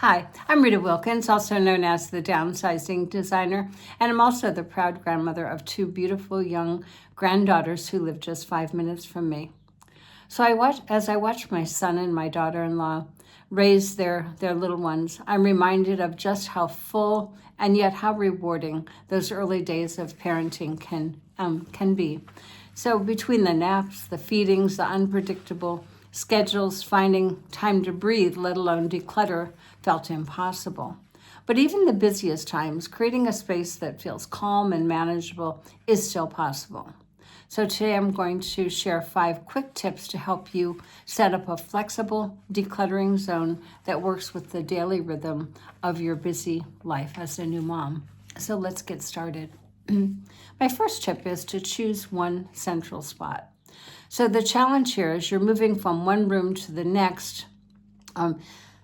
Hi, I'm Rita Wilkins, also known as the Downsizing Designer, and I'm also the proud grandmother of two beautiful young granddaughters who live just 5 minutes from me. So as I watch my son and my daughter-in-law raise their little ones, I'm reminded of just how full and yet how rewarding those early days of parenting can be. So between the naps, the feedings, the unpredictable schedules, finding time to breathe, let alone declutter, felt impossible. But even the busiest times, creating a space that feels calm and manageable is still possible. So today I'm going to share 5 quick tips to help you set up a flexible decluttering zone that works with the daily rhythm of your busy life as a new mom. So let's get started. My first tip is to choose one central spot. So the challenge here is you're moving from one room to the next,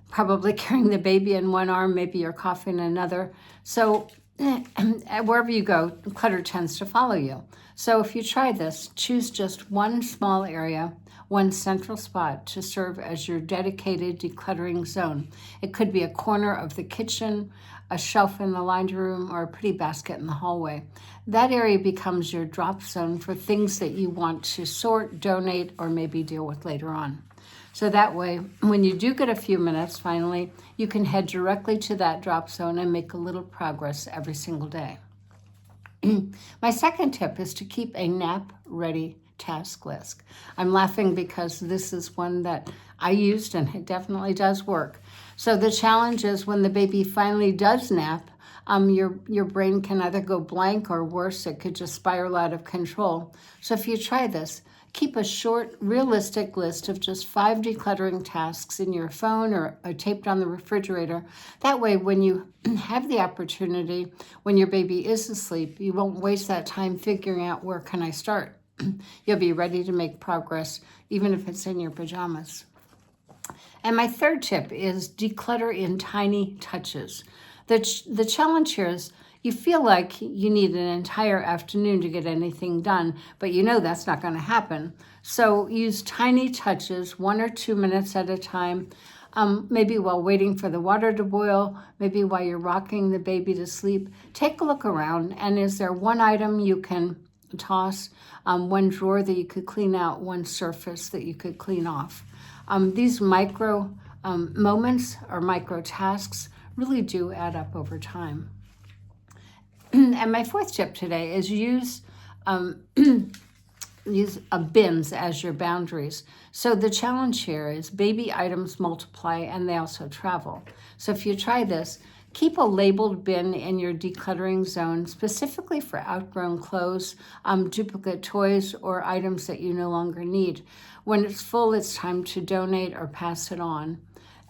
probably carrying the baby in one arm, maybe your coffee in another. So wherever you go, clutter tends to follow you. So if you try this, choose just one small area, one central spot to serve as your dedicated decluttering zone. It could be a corner of the kitchen, a shelf in the laundry room, or a pretty basket in the hallway. That area becomes your drop zone for things that you want to sort, donate, or maybe deal with later on. So that way, when you do get a few minutes, finally, you can head directly to that drop zone and make a little progress every single day. My second tip is to keep a nap-ready task list. I'm laughing because this is one that I used and it definitely does work. So the challenge is when the baby finally does nap, your brain can either go blank or worse, it could just spiral out of control. So if you try this, keep a short, realistic list of just 5 decluttering tasks in your phone or taped on the refrigerator. That way, when you have the opportunity, when your baby is asleep, you won't waste that time figuring out where can I start. You'll be ready to make progress, even if it's in your pajamas. And my third tip is declutter in tiny touches. The challenge here is you feel like you need an entire afternoon to get anything done, but you know that's not going to happen. So use tiny touches, 1 or 2 minutes at a time, maybe while waiting for the water to boil, maybe while you're rocking the baby to sleep. Take a look around, and is there one item you can toss, one drawer that you could clean out, one surface that you could clean off? These micro moments or micro tasks really do add up over time. And my fourth tip today is use bins as your boundaries. So the challenge here is baby items multiply and they also travel. So if you try this, keep a labeled bin in your decluttering zone specifically for outgrown clothes, duplicate toys, or items that you no longer need. When it's full, it's time to donate or pass it on.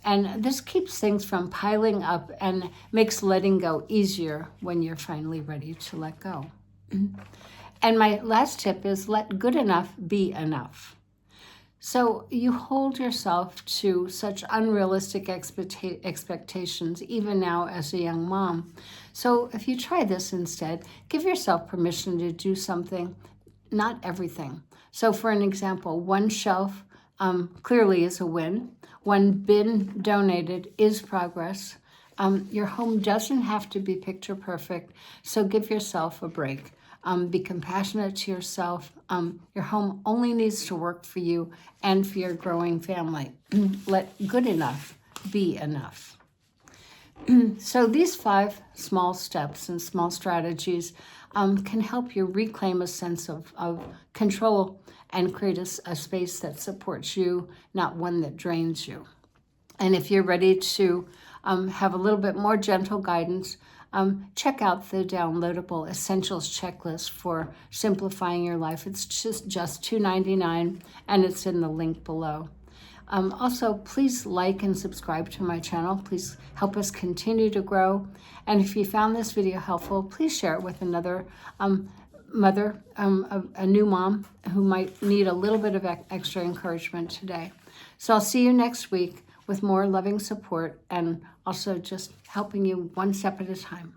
And this keeps things from piling up and makes letting go easier when you're finally ready to let go. And my last tip is let good enough be enough. So you hold yourself to such unrealistic expectations, even now as a young mom. So if you try this instead, give yourself permission to do something, not everything. So for an example, one shelf clearly is a win. One bin donated is progress. Your home doesn't have to be picture perfect, so give yourself a break. Be compassionate to yourself. Your home only needs to work for you and for your growing family. Let good enough be enough. So these 5 small steps and small strategies can help you reclaim a sense of control and create a space that supports you, not one that drains you. And if you're ready to have a little bit more gentle guidance, check out the downloadable Essentials checklist for simplifying your life. It's just $2.99, and it's in the link below. Also, please like and subscribe to my channel. Please help us continue to grow. And if you found this video helpful, please share it with another mother, a new mom who might need a little bit of extra encouragement today. So I'll see you next week with more loving support and also just helping you one step at a time.